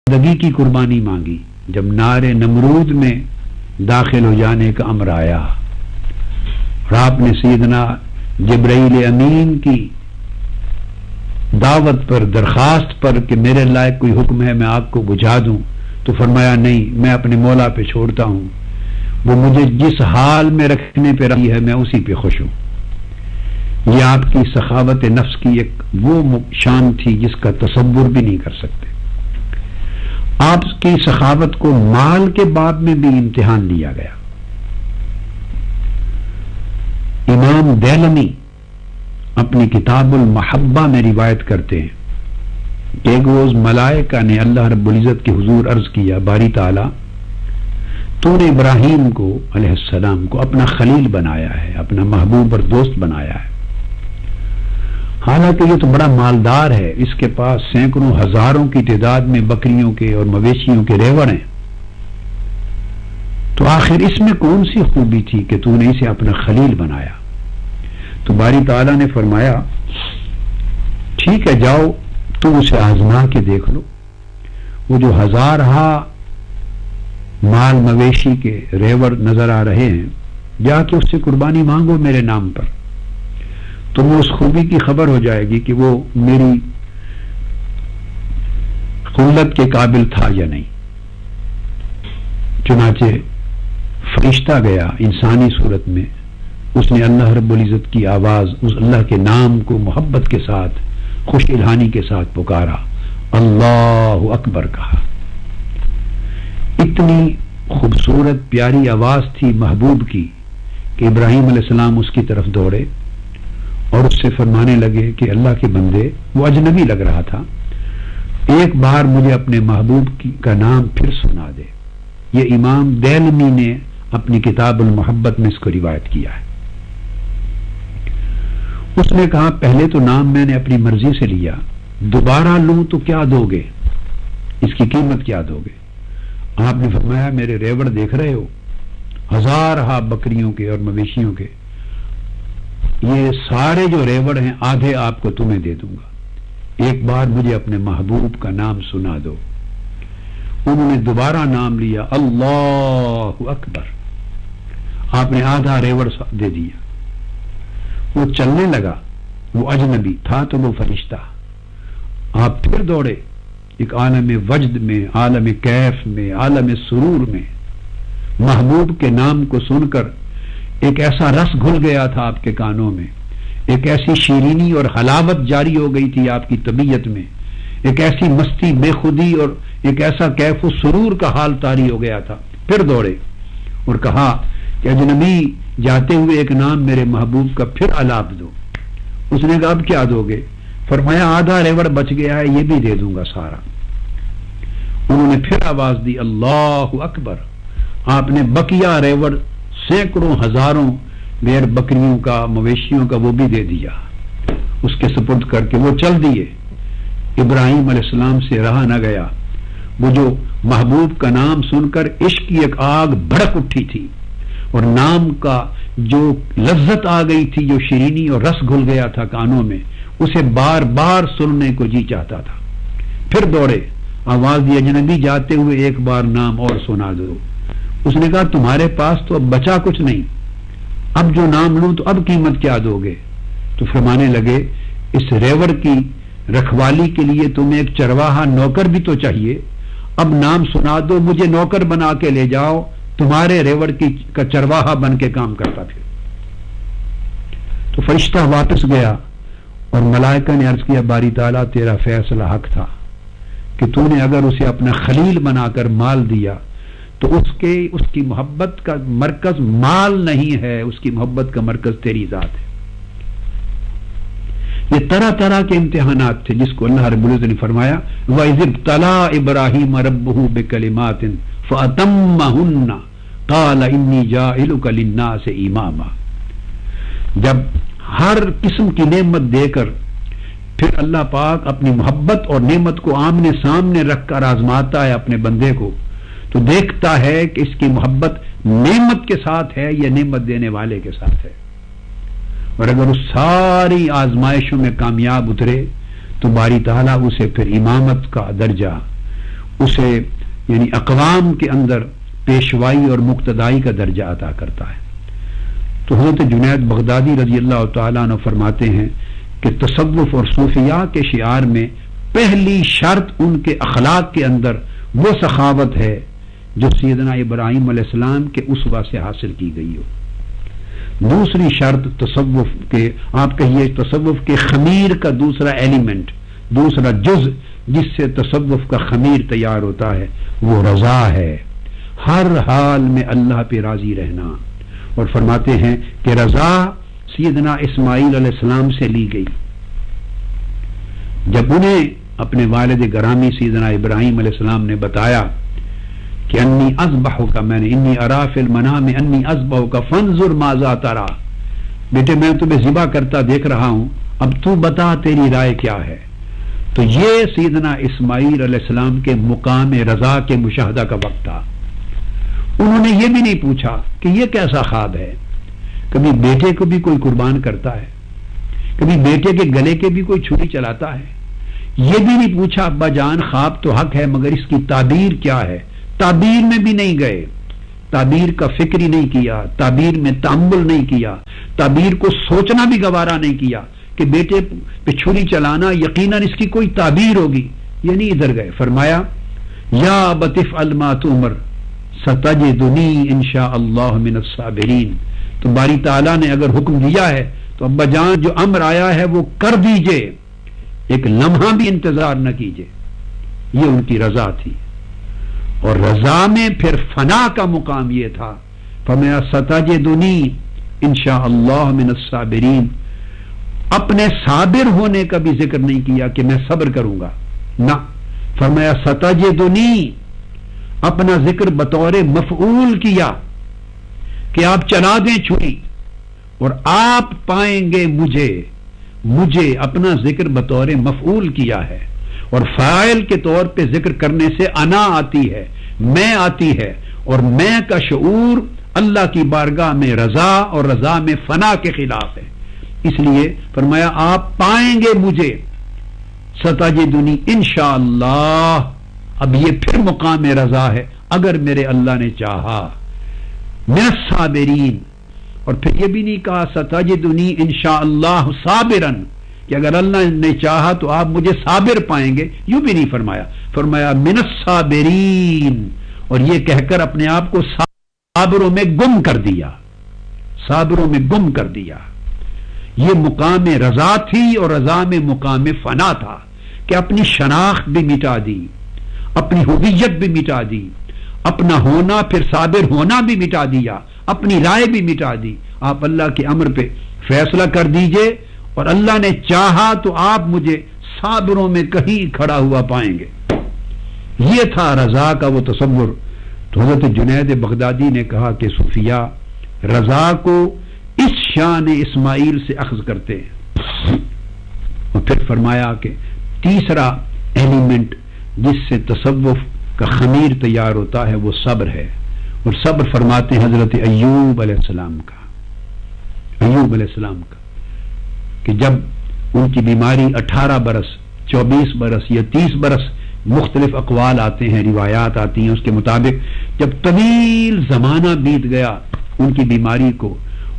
زندگی کی قربانی مانگی جب نار نمرود میں داخل ہو جانے کا امر آیا اور آپ نے سیدنا جبرائیل امین کی دعوت پر درخواست پر کہ میرے لائق کوئی حکم ہے میں آگ کو بجھا دوں تو فرمایا نہیں، میں اپنے مولا پہ چھوڑتا ہوں، وہ مجھے جس حال میں رکھنے پہ رہی ہے میں اسی پہ خوش ہوں۔ یہ آپ کی سخاوت نفس کی ایک وہ شان تھی جس کا تصور بھی نہیں کر سکتے۔ آپ کی سخاوت کو مال کے باب میں بھی امتحان لیا گیا۔ امام دیلمی اپنی کتاب المحبہ میں روایت کرتے ہیں کہ ایک روز ملائکہ نے اللہ رب العزت کے حضور عرض کیا، باری تعالیٰ تو نے ابراہیم کو علیہ السلام کو اپنا خلیل بنایا ہے، اپنا محبوب اور دوست بنایا ہے، حالانکہ یہ تو بڑا مالدار ہے، اس کے پاس سینکڑوں ہزاروں کی تعداد میں بکریوں کے اور مویشیوں کے ریوڑ ہیں، تو آخر اس میں کون سی خوبی تھی کہ تو نے اسے اپنا خلیل بنایا؟ تو باری تعالیٰ نے فرمایا ٹھیک ہے، جاؤ تم اسے آزما کے دیکھ لو، وہ جو ہزارہا مال مویشی کے ریوڑ نظر آ رہے ہیں، جا کے اس سے قربانی مانگو میرے نام پر، تمہیں اس خوبی کی خبر ہو جائے گی کہ وہ میری خلت کے قابل تھا یا نہیں۔ چنانچہ فرشتہ گیا انسانی صورت میں، اس نے اللہ رب العزت کی آواز، اس اللہ کے نام کو محبت کے ساتھ خوش الہانی کے ساتھ پکارا، اللہ اکبر کہا۔ اتنی خوبصورت پیاری آواز تھی محبوب کی کہ ابراہیم علیہ السلام اس کی طرف دوڑے اور اس سے فرمانے لگے کہ اللہ کے بندے، وہ اجنبی لگ رہا تھا، ایک بار مجھے اپنے محبوب کا نام پھر سنا دے۔ یہ امام دیلمی نے اپنی کتاب المحبت میں اس کو روایت کیا ہے۔ اس نے کہا پہلے تو نام میں نے اپنی مرضی سے لیا، دوبارہ لوں تو کیا دو گے، اس کی قیمت کیا دو گے؟ آپ نے فرمایا میرے ریوڑ دیکھ رہے ہو، ہزارہا بکریوں کے اور مویشیوں کے، یہ سارے جو ریوڑ ہیں آدھے آپ کو تمہیں دے دوں گا، ایک بار مجھے اپنے محبوب کا نام سنا دو۔ انہوں نے دوبارہ نام لیا، اللہ اکبر، آپ نے آدھا ریوڑ دے دیا۔ وہ چلنے لگا، وہ اجنبی تھا تو وہ فرشتہ۔ آپ پھر دوڑے، ایک عالم وجد میں، عالم کیف میں، عالم سرور میں محبوب کے نام کو سن کر ایک ایسا رس گھل گیا تھا آپ کے کانوں میں، ایک ایسی شیرینی اور حلاوت جاری ہو گئی تھی آپ کی طبیعت میں، ایک ایسی مستی، بے خودی اور ایک ایسا کیف و سرور کا حال طاری ہو گیا تھا۔ پھر دوڑے اور کہا کہ اجنبی جاتے ہوئے ایک نام میرے محبوب کا پھر الاپ دو۔ اس نے کہا اب کیا دو گے؟ فرمایا آدھا ریوڑ بچ گیا ہے، یہ بھی دے دوں گا سارا۔ انہوں نے پھر آواز دی، اللہ اکبر، آپ نے بقیہ ریوڑ سینکڑوں ہزاروں بیر بکریوں کا، مویشیوں کا، وہ بھی دے دیا، اس کے سپرد کر کے وہ چل دیے۔ ابراہیم علیہ السلام سے رہا نہ گیا، وہ جو محبوب کا نام سن کر عشق کی ایک آگ بھڑک اٹھی تھی اور نام کا جو لذت آ گئی تھی، جو شیرینی اور رس گھل گیا تھا کانوں میں، اسے بار بار سننے کو جی چاہتا تھا۔ پھر دوڑے، آواز دی اجنبی جاتے ہوئے ایک بار نام اور سنا دو۔ اس نے کہا تمہارے پاس تو اب بچا کچھ نہیں، اب جو نام لوں تو اب قیمت کیا دو گے؟ تو فرمانے لگے اس ریوڑ کی رکھوالی کے لیے تمہیں ایک چرواہا نوکر بھی تو چاہیے، اب نام سنا دو، مجھے نوکر بنا کے لے جاؤ، تمہارے ریوڑ کا چرواہا بن کے کام کرتا پھر۔ تو فرشتہ واپس گیا اور ملائکہ نے عرض کیا باری تعالیٰ تیرا فیصلہ حق تھا کہ تو نے اگر اسے اپنا خلیل بنا کر مال دیا تو اس کی محبت کا مرکز مال نہیں ہے، اس کی محبت کا مرکز تیری ذات ہے۔ یہ طرح طرح کے امتحانات تھے جس کو اللہ رب العزت نے فرمایا وَإِذِ ابْتَلَىٰ إِبْرَاهِيمَ رَبُّهُ بِكَلِمَاتٍ فَأَتَمَّهُنَّ قَالَ إِنِّي جَاعِلُكَ لِلنَّاسِ إِمَامًا۔ جب ہر قسم کی نعمت دے کر پھر اللہ پاک اپنی محبت اور نعمت کو آمنے سامنے رکھ کر آزماتا ہے اپنے بندے کو، تو دیکھتا ہے کہ اس کی محبت نعمت کے ساتھ ہے یا نعمت دینے والے کے ساتھ ہے، اور اگر اس ساری آزمائشوں میں کامیاب اترے تو باری تعالیٰ اسے پھر امامت کا درجہ، اسے یعنی اقوام کے اندر پیشوائی اور مقتدائی کا درجہ عطا کرتا ہے. تو حضرت جنید بغدادی رضی اللہ تعالیٰ عنہ فرماتے ہیں کہ تصوف اور صوفیاء کے شعار میں پہلی شرط ان کے اخلاق کے اندر وہ سخاوت ہے جو سیدنا ابراہیم علیہ السلام کے اسوہ سے حاصل کی گئی ہو. دوسری شرط تصوف کے، آپ کہیے تصوف کے خمیر کا دوسرا ایلیمنٹ، دوسرا جز جس سے تصوف کا خمیر تیار ہوتا ہے وہ رضا ہے، ہر حال میں اللہ پہ راضی رہنا. اور فرماتے ہیں کہ رضا سیدنا اسماعیل علیہ السلام سے لی گئی. جب انہیں اپنے والد گرامی سیدنا ابراہیم علیہ السلام نے بتایا کہ انی اذبحک، میں نے انی ارا فی المنام انی اذبحک فانظر ماذا ترى، بیٹے میں تمہیں ذبح کرتا دیکھ رہا ہوں، اب تو بتا تیری رائے کیا ہے. تو یہ سیدنا اسماعیل علیہ السلام کے مقام رضا کے مشاہدہ کا وقت تھا. انہوں نے یہ بھی نہیں پوچھا کہ یہ کیسا خواب ہے. کبھی بیٹے کو بھی کوئی قربان کرتا ہے، کبھی بیٹے کے گلے کے بھی کوئی چھری چلاتا ہے. یہ بھی نہیں پوچھا ابا جان خواب تو حق ہے مگر اس کی تعبیر کیا ہے. تعبیر میں بھی نہیں گئے، تعبیر کا فکر ہی نہیں کیا، تعبیر میں تأمل نہیں کیا، تعبیر کو سوچنا بھی گوارا نہیں کیا کہ بیٹے پہ چھری چلانا یقیناً اس کی کوئی تعبیر ہوگی. یہ نہیں، ادھر گئے. فرمایا یا ابت افعل ما تؤمر ستجدنی انشاء اللہ من الصابرین. تو باری تعالیٰ نے اگر حکم دیا ہے تو ابا جان جو امر آیا ہے وہ کر دیجئے، ایک لمحہ بھی انتظار نہ کیجئے. یہ ان کی رضا تھی. اور رضا میں پھر فنا کا مقام یہ تھا، فرمایا ستجدنی انشاء اللہ من الصابرین. اپنے صابر ہونے کا بھی ذکر نہیں کیا کہ میں صبر کروں گا، نہ، فرمایا ستجدنی، اپنا ذکر بطور مفعول کیا کہ آپ چلا دیں چھری اور آپ پائیں گے مجھے اپنا ذکر بطور مفعول کیا ہے. اور فاعل کے طور پہ ذکر کرنے سے انا آتی ہے، میں آتی ہے، اور میں کا شعور اللہ کی بارگاہ میں رضا اور رضا میں فنا کے خلاف ہے. اس لیے فرمایا آپ پائیں گے مجھے ستجدنی انشاءاللہ. اب یہ پھر مقام رضا ہے اگر میرے اللہ نے چاہا، من الصابرین. اور پھر یہ بھی نہیں کہا ستجدنی انشاءاللہ صابرن کہ اگر اللہ نے چاہا تو آپ مجھے صابر پائیں گے، یوں بھی نہیں فرمایا. فرمایا من الصابرین، اور یہ کہہ کر اپنے آپ کو صابروں میں گم کر دیا، صابروں میں گم کر دیا. یہ مقام رضا تھی اور رضا میں مقام فنا تھا کہ اپنی شناخت بھی مٹا دی، اپنی ہویت بھی مٹا دی، اپنا ہونا پھر صابر ہونا بھی مٹا دیا، اپنی رائے بھی مٹا دی. آپ اللہ کے امر پہ فیصلہ کر دیجئے اور اللہ نے چاہا تو آپ مجھے صابروں میں کہیں کھڑا ہوا پائیں گے. یہ تھا رضا کا وہ تصور. تو حضرت جنید بغدادی نے کہا کہ صوفیاء رضا کو اس شان اسماعیل سے اخذ کرتے ہیں. اور پھر فرمایا کہ تیسرا ایلیمنٹ جس سے تصوف کا خمیر تیار ہوتا ہے وہ صبر ہے. اور صبر فرماتے ہیں حضرت ایوب علیہ السلام کا، ایوب علیہ السلام کا، کہ جب ان کی بیماری 18 برس 24 برس یا 30 برس، مختلف اقوال آتے ہیں، روایات آتی ہیں اس کے مطابق، جب طویل زمانہ بیت گیا ان کی بیماری کو،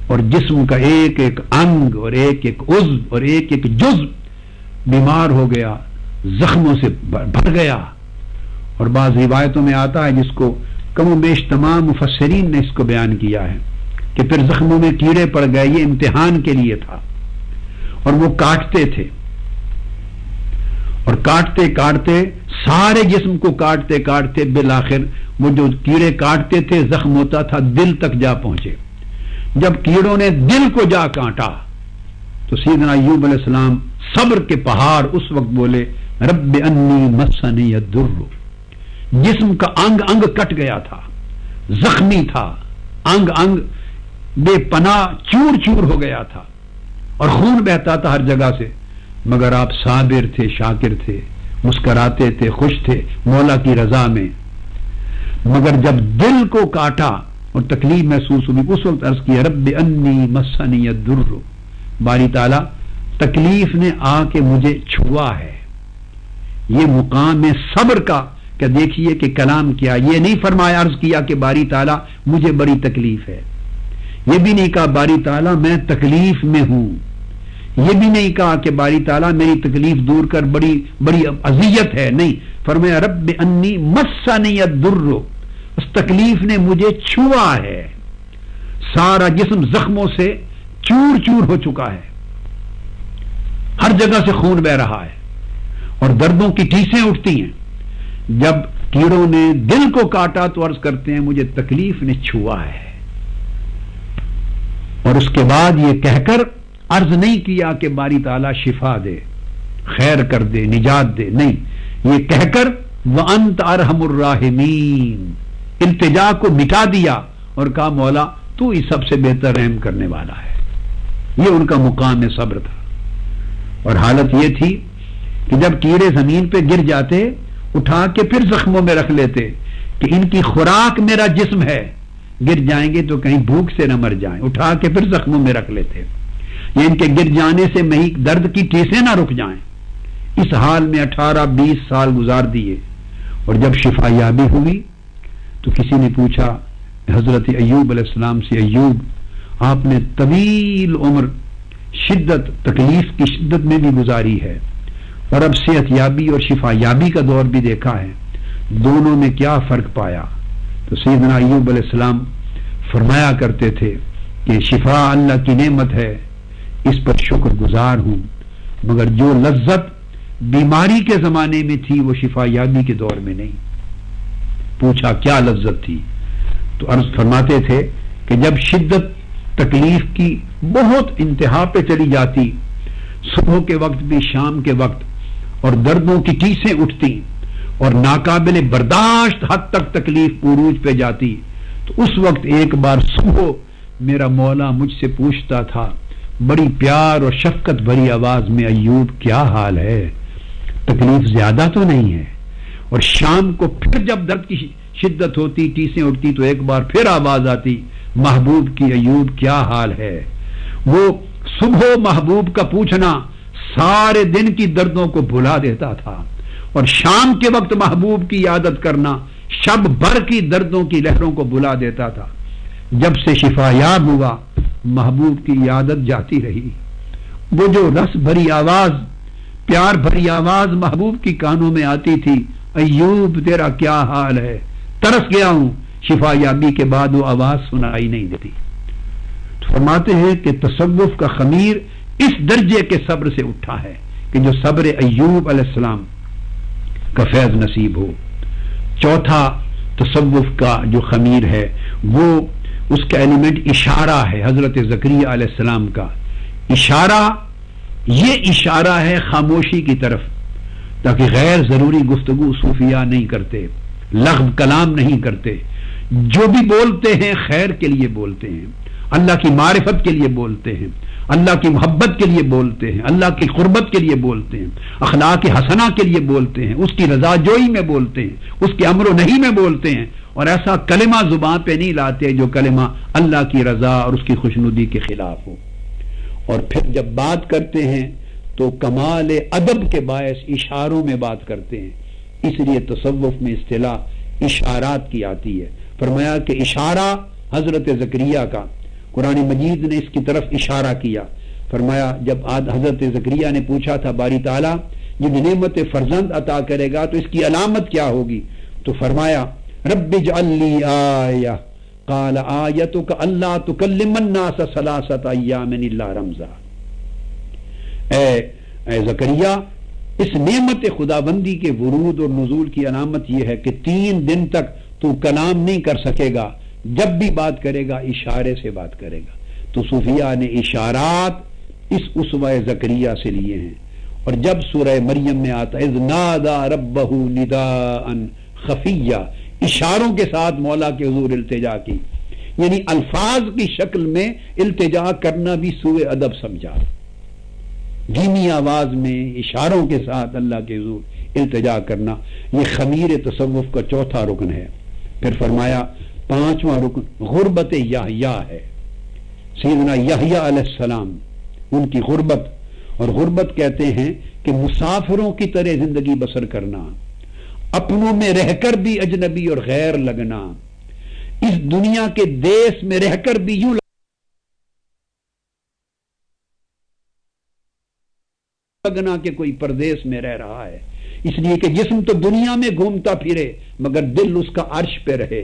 اور جسم کا ایک ایک انگ اور ایک ایک عضو اور ایک ایک جزو بیمار ہو گیا، زخموں سے بھر گیا. اور بعض روایتوں میں آتا ہے جس کو کم و بیش تمام مفسرین نے اس کو بیان کیا ہے کہ پھر زخموں میں کیڑے پڑ گئے. یہ امتحان کے لیے تھا اور وہ کاٹتے تھے، اور کاٹتے کاٹتے سارے جسم کو کاٹتے کاٹتے بالآخر وہ جو کیڑے کاٹتے تھے زخم ہوتا تھا دل تک جا پہنچے. جب کیڑوں نے دل کو جا کاٹا تو سیدنا ایوب علیہ السلام صبر کے پہاڑ اس وقت بولے رب انی مسنی الضر. جسم کا انگ انگ کٹ گیا تھا، زخمی تھا، انگ انگ بے پناہ چور چور ہو گیا تھا اور خون بہتا تھا ہر جگہ سے، مگر آپ صابر تھے، شاکر تھے، مسکراتے تھے، خوش تھے مولا کی رضا میں. مگر جب دل کو کاٹا اور تکلیف محسوس ہوئی اس وقت عرض کیا رب انی مسنی الضر. باری تعالی تکلیف نے آ کے مجھے چھوا ہے. یہ مقام صبر کا کہ دیکھیے کہ کلام کیا، یہ نہیں فرمایا عرض کیا کہ باری تعالیٰ مجھے بڑی تکلیف ہے، یہ بھی نہیں کہا باری تعالیٰ میں تکلیف میں ہوں، یہ بھی نہیں کہا کہ باری تعالیٰ میری تکلیف دور کر، بڑی بڑی اذیت ہے، نہیں، فرمایا رب انی مسنی الضر، اس تکلیف نے مجھے چھوا ہے، سارا جسم زخموں سے چور چور ہو چکا ہے، ہر جگہ سے خون بہ رہا ہے اور دردوں کی ٹھیسیں اٹھتی ہیں۔ جب کیڑوں نے دل کو کاٹا تو عرض کرتے ہیں مجھے تکلیف نے چھوا ہے، اور اس کے بعد یہ کہہ کر عرض نہیں کیا کہ باری تعالیٰ شفا دے، خیر کر دے، نجات دے، نہیں، یہ کہہ کر وَأَنْتَ أَرْحَمُ الرَّاحِمِينَ التجا کو مٹا دیا اور کہا مولا تو ہی سب سے بہتر رحم کرنے والا ہے۔ یہ ان کا مقام صبر تھا، اور حالت یہ تھی کہ جب کیڑے زمین پہ گر جاتے اٹھا کے پھر زخموں میں رکھ لیتے کہ ان کی خوراک میرا جسم ہے، گر جائیں گے تو کہیں بھوک سے نہ مر جائیں، اٹھا کے پھر زخموں میں رکھ لیتے، یہ ان کے گر جانے سے مہی درد کی ٹھیسیں نہ رک جائیں۔ اس حال میں 18-20 سال گزار دیے، اور جب شفا یابی ہوئی تو کسی نے پوچھا حضرت ایوب علیہ السلام سے، ایوب آپ نے طویل عمر شدت تکلیف کی شدت میں بھی گزاری ہے، اور اب صحت یابی اور شفا یابی کا دور بھی دیکھا ہے، دونوں میں کیا فرق پایا؟ تو سیدنا ایوب علیہ السلام فرمایا کرتے تھے کہ شفا اللہ کی نعمت ہے، اس پر شکر گزار ہوں، مگر جو لذت بیماری کے زمانے میں تھی وہ شفا یابی کے دور میں نہیں۔ پوچھا کیا لذت تھی؟ تو عرض فرماتے تھے کہ جب شدت تکلیف کی بہت انتہا پہ چلی جاتی، صبح کے وقت بھی شام کے وقت، اور دردوں کی ٹیسیں اٹھتی اور ناقابل برداشت حد تک تکلیف عروج پہ جاتی، تو اس وقت ایک بار صبح میرا مولا مجھ سے پوچھتا تھا بڑی پیار اور شفقت بھری آواز میں، ایوب کیا حال ہے، تکلیف زیادہ تو نہیں ہے؟ اور شام کو پھر جب درد کی شدت ہوتی، ٹیسیں اٹھتی، تو ایک بار پھر آواز آتی محبوب کی، ایوب کیا حال ہے؟ وہ صبح محبوب کا پوچھنا سارے دن کی دردوں کو بھلا دیتا تھا، اور شام کے وقت محبوب کی عادت کرنا شب بھر کی دردوں کی لہروں کو بھلا دیتا تھا۔ جب سے شفا یاب ہوا محبوب کی عادت جاتی رہی، وہ جو رس بھری آواز، پیار بھری آواز محبوب کی کانوں میں آتی تھی، ایوب تیرا کیا حال ہے، ترس گیا ہوں، شفا یابی کے بعد وہ آواز سنائی نہیں دیتی۔ فرماتے ہیں کہ تصوف کا خمیر اس درجے کے صبر سے اٹھا ہے کہ جو صبر ایوب علیہ السلام کا فیض نصیب ہو۔ چوتھا تصوف کا جو خمیر ہے وہ اس کا ایلیمنٹ اشارہ ہے، حضرت زکریا علیہ السلام کا اشارہ، یہ اشارہ ہے خاموشی کی طرف، تاکہ غیر ضروری گفتگو صوفیاء نہیں کرتے، لغو کلام نہیں کرتے، جو بھی بولتے ہیں خیر کے لیے بولتے ہیں، اللہ کی معرفت کے لیے بولتے ہیں، اللہ کی محبت کے لیے بولتے ہیں، اللہ کی قربت کے لیے بولتے ہیں، اخلاق حسنہ کے لیے بولتے ہیں، اس کی رضا جوئی میں بولتے ہیں، اس کے امر و نہی میں بولتے ہیں، اور ایسا کلمہ زبان پہ نہیں لاتے جو کلمہ اللہ کی رضا اور اس کی خوشنودی کے خلاف ہو۔ اور پھر جب بات کرتے ہیں تو کمال ادب کے باعث اشاروں میں بات کرتے ہیں، اس لیے تصوف میں اصطلاح اشارات کی آتی ہے۔ فرمایا کہ اشارہ حضرت زکریا کا، قرآن مجید نے اس کی طرف اشارہ کیا۔ فرمایا جب حضرت زکریا نے پوچھا تھا باری تعالیٰ جب نعمت فرزند عطا کرے گا تو اس کی علامت کیا ہوگی، تو فرمایا رب اجعل لی آیہ قال آیتک اللہ تکلم الناس ثلاثۃ ایام الا رمزا۔ اے زکریا، اس نعمت خداوندی کے ورود اور نزول کی علامت یہ ہے کہ 3 دن تک تو کلام نہیں کر سکے گا، جب بھی بات کرے گا اشارے سے بات کرے گا۔ تو صوفیاء نے اشارات اس اسوہ زکریا سے لیے ہیں۔ اور جب سورہ مریم میں آتا اذ نادا ربہ نداء خفیہ، اشاروں کے ساتھ مولا کے حضور التجا کی، یعنی الفاظ کی شکل میں التجا کرنا بھی سوء ادب سمجھا، دھیمی آواز میں اشاروں کے ساتھ اللہ کے حضور التجا کرنا، یہ خمیر تصوف کا چوتھا رکن ہے۔ پھر فرمایا 5واں رکن غربت یحییٰ ہے۔ سیدنا یحییٰ علیہ السلام، ان کی غربت، اور غربت کہتے ہیں کہ مسافروں کی طرح زندگی بسر کرنا، اپنوں میں رہ کر بھی اجنبی اور غیر لگنا، اس دنیا کے دیس میں رہ کر بھی یوں لگنا کہ کوئی پردیس میں رہ رہا ہے، اس لیے کہ جسم تو دنیا میں گھومتا پھرے مگر دل اس کا عرش پہ رہے،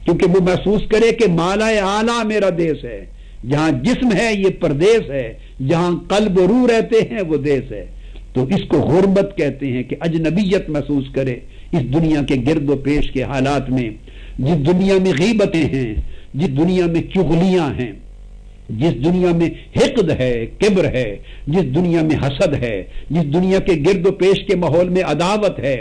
کیونکہ وہ محسوس کرے کہ مالا اعلیٰ میرا دیس ہے، جہاں جسم ہے یہ پردیس ہے، جہاں قلب و روح رہتے ہیں وہ دیس ہے۔ تو اس کو غربت کہتے ہیں کہ اجنبیت محسوس کرے اس دنیا کے گرد و پیش کے حالات میں، جس دنیا میں غیبتیں ہیں، جس دنیا میں چغلیاں ہیں، جس دنیا میں حقد ہے، کبر ہے، جس دنیا میں حسد ہے، جس دنیا کے گرد و پیش کے ماحول میں عداوت ہے،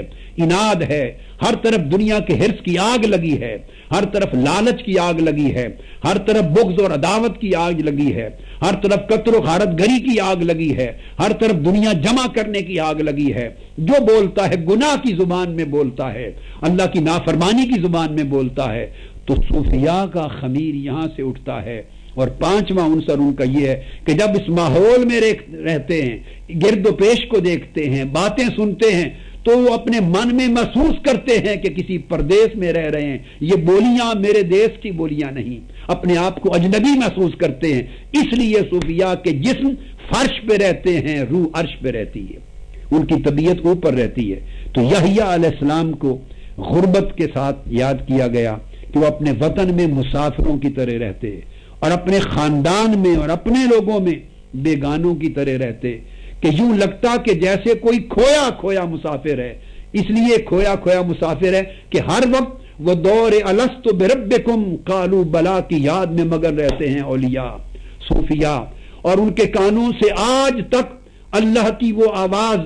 اناد ہے، ہر طرف دنیا کے حرص کی آگ لگی ہے، ہر طرف لالچ کی آگ لگی ہے، ہر طرف بغض اور عداوت کی آگ لگی ہے، ہر طرف قتل و غارت گری کی آگ لگی ہے، ہر طرف دنیا جمع کرنے کی آگ لگی ہے، جو بولتا ہے گناہ کی زبان میں بولتا ہے، اللہ کی نافرمانی کی زبان میں بولتا ہے، تو صوفیاء کا خمیر یہاں سے اٹھتا ہے۔ اور پانچواں عنصر ان کا یہ ہے کہ جب اس ماحول میں رہتے ہیں، گرد و پیش کو دیکھتے ہیں، باتیں سنتے ہیں، تو وہ اپنے من میں محسوس کرتے ہیں کہ کسی پردیس میں رہ رہے ہیں، یہ بولیاں میرے دیس کی بولیاں نہیں، اپنے آپ کو اجنبی محسوس کرتے ہیں۔ اس لیے صوفیاء کے جسم فرش پہ رہتے ہیں، روح عرش پہ رہتی ہے، ان کی طبیعت اوپر رہتی ہے۔ تو یحییٰ علیہ السلام کو غربت کے ساتھ یاد کیا گیا کہ وہ اپنے وطن میں مسافروں کی طرح رہتے اور اپنے خاندان میں اور اپنے لوگوں میں بیگانوں کی طرح رہتے، کہ یوں لگتا کہ جیسے کوئی کھویا کھویا مسافر ہے۔ اس لیے کھویا کھویا مسافر ہے کہ ہر وقت وہ دور الست بربکم قالوا بلا کی یاد میں مگن رہتے ہیں اولیاء صوفیاء، اور ان کے کانوں سے آج تک اللہ کی وہ آواز،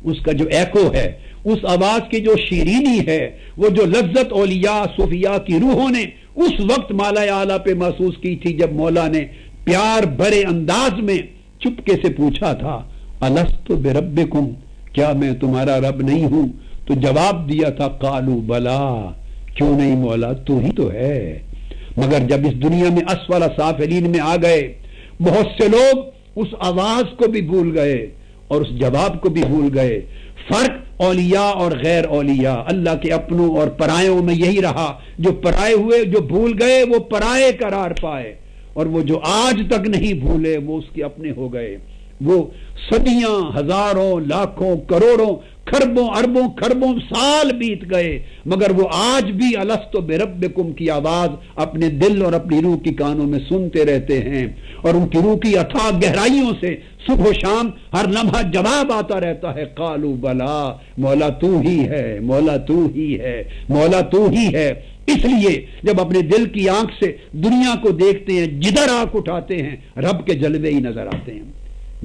اس کا جو ایکو ہے، اس آواز کی جو شیرینی ہے، وہ جو لذت اولیاء صوفیاء کی روحوں نے اس وقت مالا اعلیٰ پہ محسوس کی تھی جب مولا نے پیار بھرے انداز میں چپکے سے پوچھا تھا الست بربکم، کیا میں تمہارا رب نہیں ہوں؟ تو جواب دیا تھا قالوا بلا، کیوں نہیں مولا، تو ہی تو ہے۔ مگر جب اس دنیا میں اسفل سافلین میں آ گئے، بہت سے لوگ اس آواز کو بھی بھول گئے اور اس جواب کو بھی بھول گئے۔ فرق اولیاء اور غیر اولیاء، اللہ کے اپنوں اور پرایوں میں یہی رہا، جو پرائے ہوئے، جو بھول گئے وہ پرائے قرار پائے، اور وہ جو آج تک نہیں بھولے وہ اس کے اپنے ہو گئے۔ وہ صدیاں، ہزاروں، لاکھوں، کروڑوں، کھربوں، اربوں، کھربوں سال بیت گئے، مگر وہ آج بھی الست بربکم کی آواز اپنے دل اور اپنی روح کی کانوں میں سنتے رہتے ہیں، اور ان کی روح کی اتھاہ گہرائیوں سے صبح و شام ہر لمحہ جواب آتا رہتا ہے قالوا بلا، مولا تو ہی ہے، مولا تو ہی ہے، مولا تو ہی ہے۔ اس لیے جب اپنے دل کی آنکھ سے دنیا کو دیکھتے ہیں، جدھر آنکھ اٹھاتے ہیں رب کے جلوے ہی نظر آتے ہیں۔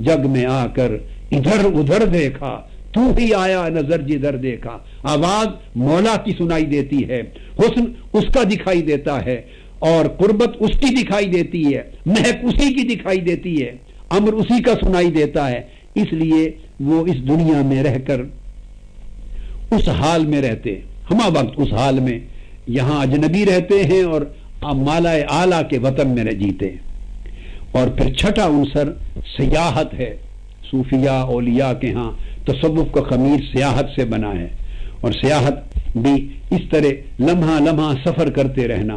جگ میں آ کر ادھر ادھر دیکھا، تو ہی آیا نظر جدھر دیکھا، آواز مولا کی سنائی دیتی ہے، حسن اس کا دکھائی دیتا ہے، اور قربت اس کی دکھائی دیتی ہے، مہک اسی کی دکھائی دیتی ہے، امر اسی کا سنائی دیتا ہے۔ اس لیے وہ اس دنیا میں رہ کر اس حال میں رہتے، ہما وقت اس حال میں یہاں اجنبی رہتے ہیں اور مالا اعلیٰ کے وطن میں جیتے۔ اور پھر چھٹا عنصر سیاحت ہے۔ صوفیاء اولیاء کے ہاں تصوف کا خمیر سیاحت سے بنا ہے، اور سیاحت بھی اس طرح لمحہ لمحہ سفر کرتے رہنا،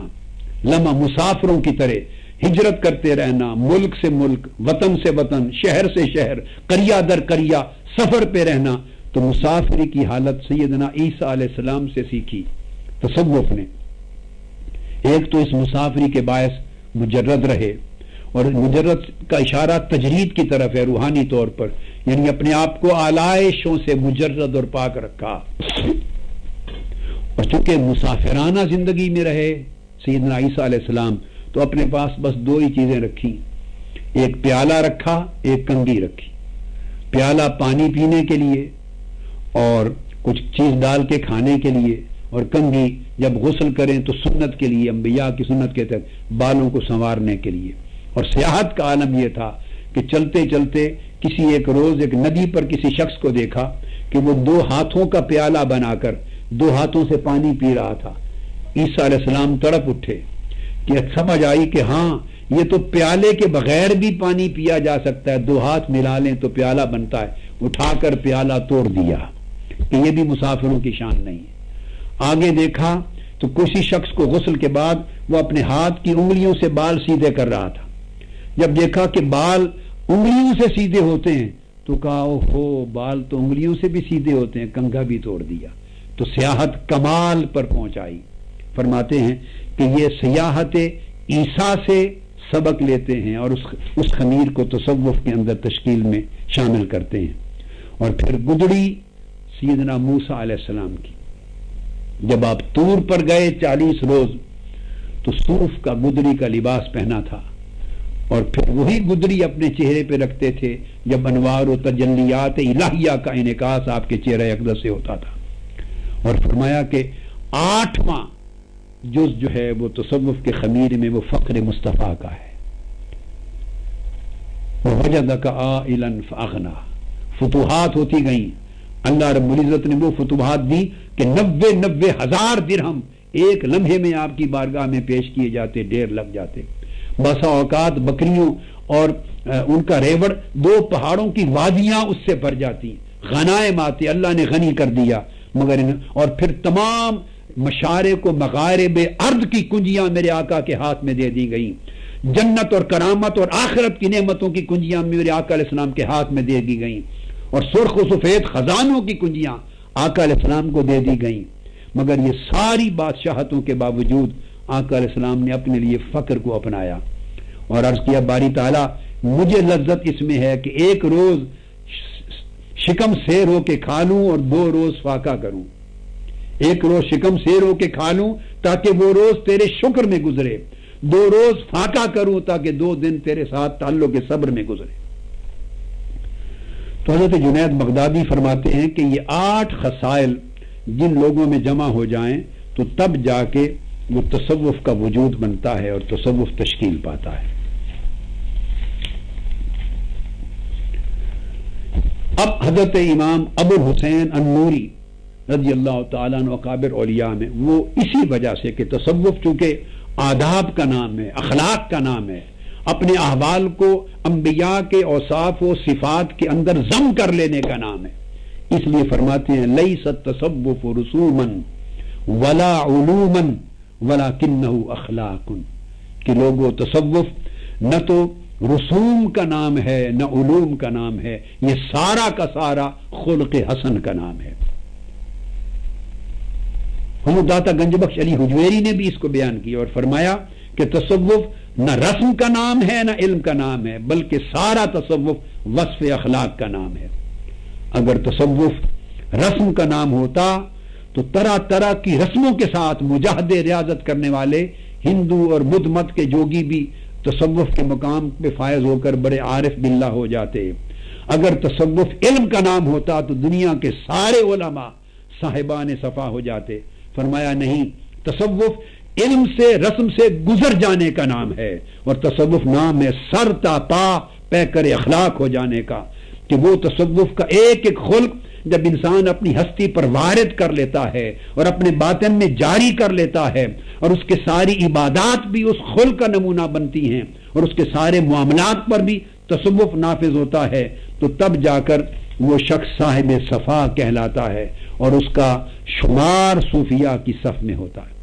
لمحہ مسافروں کی طرح ہجرت کرتے رہنا، ملک سے ملک، وطن سے وطن، شہر سے شہر، قریہ در قریہ سفر پہ رہنا۔ تو مسافری کی حالت سیدنا عیسیٰ علیہ السلام سے سیکھی تصوف نے۔ ایک تو اس مسافری کے باعث مجرد رہے، اور مجرد کا اشارہ تجرید کی طرف ہے روحانی طور پر، یعنی اپنے آپ کو آلائشوں سے مجرد اور پاک رکھا۔ اور چونکہ مسافرانہ زندگی میں رہے سیدنا عیسیٰ علیہ السلام، تو اپنے پاس بس دو ہی چیزیں رکھی، ایک پیالہ رکھا، ایک کنگھی رکھی۔ پیالہ پانی پینے کے لیے اور کچھ چیز ڈال کے کھانے کے لیے، اور کنگھی جب غسل کریں تو سنت کے لیے، انبیاء کی سنت کے تحت بالوں کو سنوارنے کے لیے۔ اور سیاحت کا عالم یہ تھا کہ چلتے چلتے کسی ایک روز ایک ندی پر کسی شخص کو دیکھا کہ وہ دو ہاتھوں کا پیالہ بنا کر دو ہاتھوں سے پانی پی رہا تھا۔ عیسیٰ علیہ السلام تڑپ اٹھے کہ سمجھ آئی کہ ہاں یہ تو پیالے کے بغیر بھی پانی پیا جا سکتا ہے، دو ہاتھ ملا لیں تو پیالہ بنتا ہے۔ اٹھا کر پیالہ توڑ دیا، کہ یہ بھی مسافروں کی شان نہیں ہے۔ آگے دیکھا تو کسی شخص کو غسل کے بعد وہ اپنے ہاتھ کی انگلیوں سے بال سیدھے کر رہا تھا، جب دیکھا کہ بال انگلیوں سے سیدھے ہوتے ہیں تو کہا اوہو بال تو انگلیوں سے بھی سیدھے ہوتے ہیں، کنگھا بھی توڑ دیا، تو سیاحت کمال پر پہنچائی۔ فرماتے ہیں کہ یہ سیاحت عیسیٰ سے سبق لیتے ہیں اور اس خمیر کو تصوف کے اندر تشکیل میں شامل کرتے ہیں۔ اور پھر گدڑی سیدنا موسیٰ علیہ السلام کی، جب آپ طور پر گئے 40 روز تو صوف کا گدڑی کا لباس پہنا تھا، اور پھر وہی گدڑی اپنے چہرے پہ رکھتے تھے جب انوار و تجلیات الہیہ کا انعکاس آپ کے چہرہ اقدس سے ہوتا تھا۔ اور فرمایا کہ 8واں جز جو ہے وہ تصوف کے خمیر میں وہ فقر مصطفیٰ کا ہے۔ وَوَجَدَكَ عَائِلًا فَأَغْنَىٰ، فتوحات ہوتی گئیں، اللہ رب العزت نے وہ فتوحات دی کہ 90,000 درہم ایک لمحے میں آپ کی بارگاہ میں پیش کیے جاتے، ڈھیر لگ جاتے۔ بسا اوقات بکریوں اور ان کا ریوڑ 2 پہاڑوں کی وادیاں اس سے بھر جاتی، غنائم آتے، اللہ نے غنی کر دیا۔ مگر اور پھر تمام مشارق و مغارب ارض کی کنجیاں میرے آقا کے ہاتھ میں دے دی گئیں، جنت اور کرامت اور آخرت کی نعمتوں کی کنجیاں میرے آقا علیہ السلام کے ہاتھ میں دے دی گئیں، اور سرخ و سفید خزانوں کی کنجیاں آقا علیہ السلام کو دے دی گئیں۔ مگر یہ ساری بادشاہتوں کے باوجود آقا علیہ السلام نے اپنے لیے فقر کو اپنایا اور عرض کیا باری تعالیٰ مجھے لذت اس میں ہے کہ ایک روز شکم سیر ہو کے کھا لوں اور 2 روز فاقہ کروں، ایک روز شکم سیر ہو کے کھا لوں تاکہ وہ روز تیرے شکر میں گزرے، 2 روز فاقہ کروں تاکہ 2 دن تیرے ساتھ تعلق صبر میں گزرے۔ تو حضرت جنید بغدادی فرماتے ہیں کہ یہ 8 خصائل جن لوگوں میں جمع ہو جائیں تو تب جا کے وہ تصوف کا وجود بنتا ہے اور تصوف تشکیل پاتا ہے۔ اب حضرت امام ابو الحسین النوری رضی اللہ تعالیٰ عنہ اکابر اولیاء میں وہ اسی وجہ سے کہ تصوف چونکہ آداب کا نام ہے، اخلاق کا نام ہے، اپنے احوال کو انبیاء کے اوصاف و صفات کے اندر ضم کر لینے کا نام ہے، اس لیے فرماتے ہیں لیس التصوف رسوما ولا علوما ولکنہ اخلاق، کہ لوگوں تصوف نہ تو رسوم کا نام ہے نہ علوم کا نام ہے، یہ سارا کا سارا خلق حسن کا نام ہے۔ حضرت داتا گنج بخش علی حجویری نے بھی اس کو بیان کیا اور فرمایا کہ تصوف نہ رسم کا نام ہے نہ علم کا نام ہے، بلکہ سارا تصوف وصف اخلاق کا نام ہے۔ اگر تصوف رسم کا نام ہوتا تو طرح طرح کی رسموں کے ساتھ مجاہد ریاضت کرنے والے ہندو اور بدھ مت کے جوگی بھی تصوف کے مقام پہ فائز ہو کر بڑے عارف باللہ ہو جاتے۔ اگر تصوف علم کا نام ہوتا تو دنیا کے سارے علماء صاحبان صفا ہو جاتے۔ فرمایا نہیں، تصوف علم سے رسم سے گزر جانے کا نام ہے، اور تصوف نام ہے سر تا پا پیکر اخلاق ہو جانے کا، کہ وہ تصوف کا ایک ایک خلق جب انسان اپنی ہستی پر وارد کر لیتا ہے اور اپنے باطن میں جاری کر لیتا ہے، اور اس کے ساری عبادات بھی اس خلق کا نمونہ بنتی ہیں، اور اس کے سارے معاملات پر بھی تصوف نافذ ہوتا ہے، تو تب جا کر وہ شخص صاحب صفا کہلاتا ہے اور اس کا شمار صوفیاء کی صف میں ہوتا ہے۔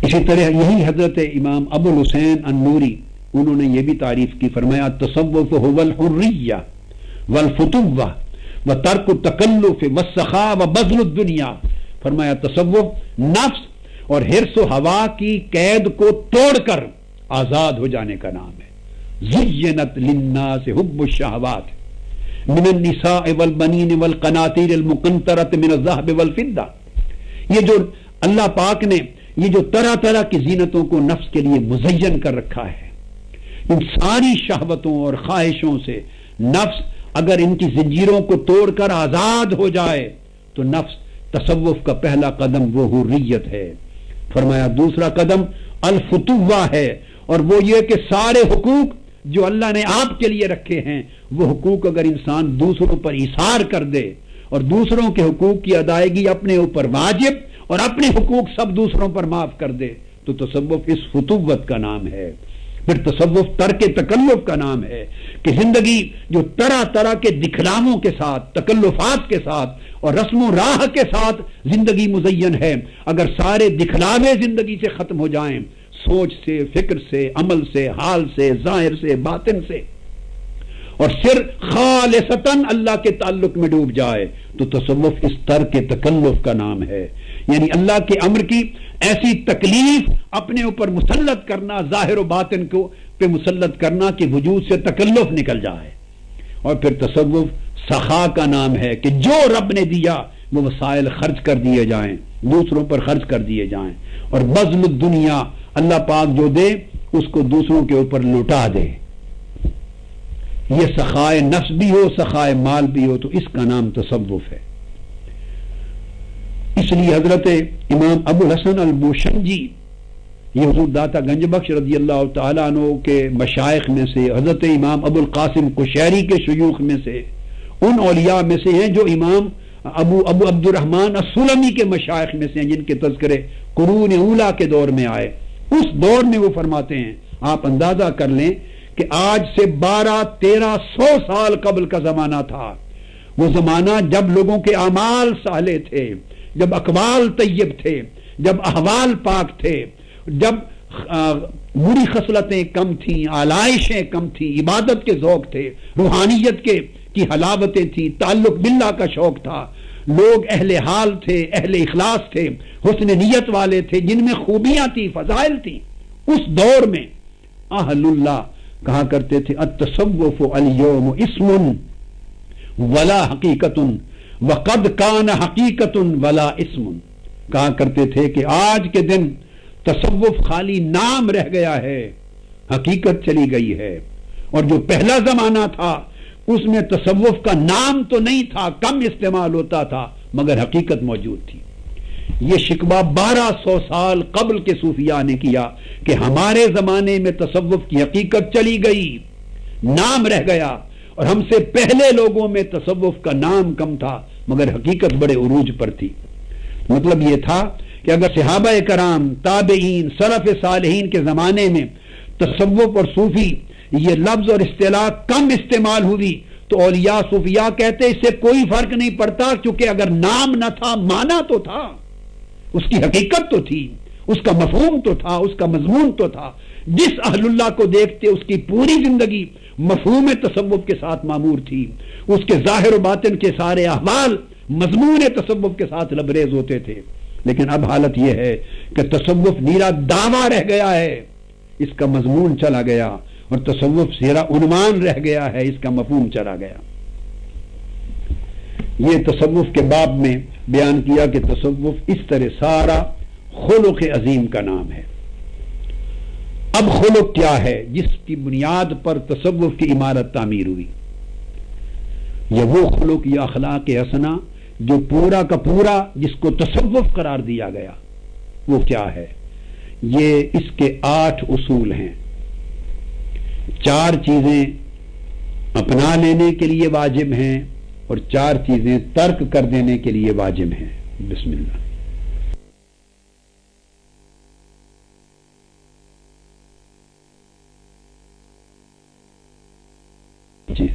اسی طرح یہی حضرت امام ابو الحسین النوری انہوں نے یہ بھی تعریف کی، فرمایا تصوف هو الحریہ والفتوہ وترک التکلف والسخاء وبذل الدنیا، فرمایا تصوف نفس اور حرص و ہوا کی قید کو توڑ کر آزاد ہو جانے کا نام ہے۔ زینت للناس حب الشہوات من النساء والبنین والقناطیر المقنطرۃ من الذهب والفضہ، یہ جو اللہ پاک نے یہ جو طرح طرح کی زینتوں کو نفس کے لیے مزین کر رکھا ہے، ان ساری شہوتوں اور خواہشوں سے نفس اگر ان کی زنجیروں کو توڑ کر آزاد ہو جائے تو نفس تصوف کا پہلا قدم وہ حریت ہے۔ فرمایا دوسرا قدم الفتوہ ہے، اور وہ یہ کہ سارے حقوق جو اللہ نے آپ کے لیے رکھے ہیں وہ حقوق اگر انسان دوسروں پر ایثار کر دے اور دوسروں کے حقوق کی ادائیگی اپنے اوپر واجب اور اپنے حقوق سب دوسروں پر معاف کر دے تو تصوف اس فتوت کا نام ہے۔ پھر تصوف ترک تکلف کا نام ہے کہ زندگی جو طرح طرح کے دکھلاووں کے ساتھ، تکلفات کے ساتھ اور رسم و راہ کے ساتھ زندگی مزین ہے، اگر سارے دکھلاوے زندگی سے ختم ہو جائیں، سوچ سے، فکر سے، عمل سے، حال سے، ظاہر سے، باطن سے، اور صرف خالصتاً اللہ کے تعلق میں ڈوب جائے، تو تصوف اس ترک تکلف کا نام ہے، یعنی اللہ کے امر کی ایسی تکلیف اپنے اوپر مسلط کرنا، ظاہر و باطن کو پہ مسلط کرنا کہ وجود سے تکلف نکل جائے۔ اور پھر تصوف سخا کا نام ہے کہ جو رب نے دیا وہ وسائل خرچ کر دیے جائیں، دوسروں پر خرچ کر دیے جائیں، اور بذل الدنیا، اللہ پاک جو دے اس کو دوسروں کے اوپر لوٹا دے۔ یہ سخائے نفس بھی ہو، سخائے مال بھی ہو، تو اس کا نام تصوف ہے۔ اس لیے حضرت امام ابو الحسن البوشنجی، یہ حضور داتا گنج بخش رضی اللہ تعالیٰ عنہ کے مشائخ میں سے، حضرت امام ابو القاسم قشیری کے شیوخ میں سے، ان اولیاء میں سے ہیں جو امام ابو عبد الرحمن السلمی کے مشائخ میں سے ہیں، جن کے تذکرے قرون اولیٰ کے دور میں آئے۔ اس دور میں وہ فرماتے ہیں، آپ اندازہ کر لیں کہ آج سے 1200-1300 سال قبل کا زمانہ تھا، وہ زمانہ جب لوگوں کے اعمال صالح تھے، جب اقوال طیب تھے، جب احوال پاک تھے، جب بری خصلتیں کم تھیں، آلائشیں کم تھیں، عبادت کے ذوق تھے، روحانیت کی حلاوتیں تھیں، تعلق باللہ کا شوق تھا، لوگ اہل حال تھے، اہل اخلاص تھے، حسن نیت والے تھے، جن میں خوبیاں تھیں، فضائل تھیں۔ اس دور میں اہل اللہ کہا کرتے تھے التصوف الیوم اسم ولا حقیقت وقد کان حقیقت ولا اسم، کہا کرتے تھے کہ آج کے دن تصوف خالی نام رہ گیا ہے، حقیقت چلی گئی ہے، اور جو پہلا زمانہ تھا اس میں تصوف کا نام تو نہیں تھا، کم استعمال ہوتا تھا، مگر حقیقت موجود تھی۔ یہ شکوہ 1200 سال قبل کے صوفیاء نے کیا کہ ہمارے زمانے میں تصوف کی حقیقت چلی گئی، نام رہ گیا، اور ہم سے پہلے لوگوں میں تصوف کا نام کم تھا مگر حقیقت بڑے عروج پر تھی۔ مطلب یہ تھا کہ اگر صحابہ کرام، تابعین، سلف صالحین کے زمانے میں تصوف اور صوفی یہ لفظ اور اصطلاح کم استعمال ہوئی تو اولیاء صوفیاء کہتے اس سے کوئی فرق نہیں پڑتا، کیونکہ اگر نام نہ تھا معنی تو تھا، اس کی حقیقت تو تھی، اس کا مفہوم تو تھا، اس کا مضمون تو تھا۔ جس اہل اللہ کو دیکھتے اس کی پوری زندگی مفہوم تصوف کے ساتھ معمور تھی، اس کے ظاہر و باطن کے سارے احوال مضمون تصوف کے ساتھ لبریز ہوتے تھے۔ لیکن اب حالت یہ ہے کہ تصوف نیرا دعویٰ رہ گیا ہے، اس کا مضمون چلا گیا، اور تصوف صرف عنوان رہ گیا ہے، اس کا مفہوم چلا گیا۔ یہ تصوف کے باب میں بیان کیا کہ تصوف اس طرح سارا خلق عظیم کا نام ہے۔ اب خلق کیا ہے جس کی بنیاد پر تصوف کی عمارت تعمیر ہوئی؟ یہ وہ خلق یا اخلاق حسنہ جو پورا کا پورا جس کو تصوف قرار دیا گیا، وہ کیا ہے؟ یہ اس کے 8 اصول ہیں۔ 4 چیزیں اپنا لینے کے لیے واجب ہیں اور 4 چیزیں ترک کر دینے کے لیے واجب ہیں۔ بسم اللہ۔ جی